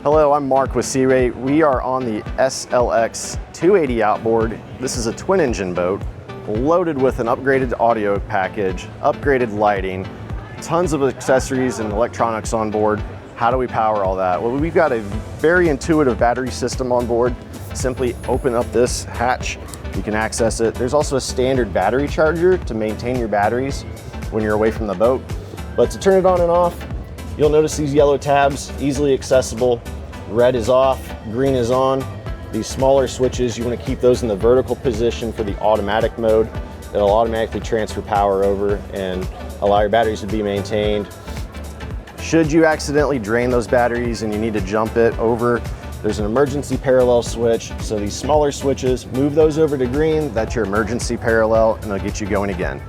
Hello, I'm Mark with Sea Ray. We are on the SLX 280 outboard. This is a twin engine boat loaded with an upgraded audio package, upgraded lighting, tons of accessories and electronics on board. How do we power all that? Well, we've got a very intuitive battery system on board. Simply open up this hatch, you can access it. There's also a standard battery charger to maintain your batteries when you're away from the boat. But to turn it on and off, you'll notice these yellow tabs, easily accessible. Red is off, green is on. These smaller switches, you want to keep those in the vertical position for the automatic mode. It'll automatically transfer power over and allow your batteries to be maintained. Should you accidentally drain those batteries and you need to jump it over, there's an emergency parallel switch. So these smaller switches, move those over to green, that's your emergency parallel, and they'll get you going again.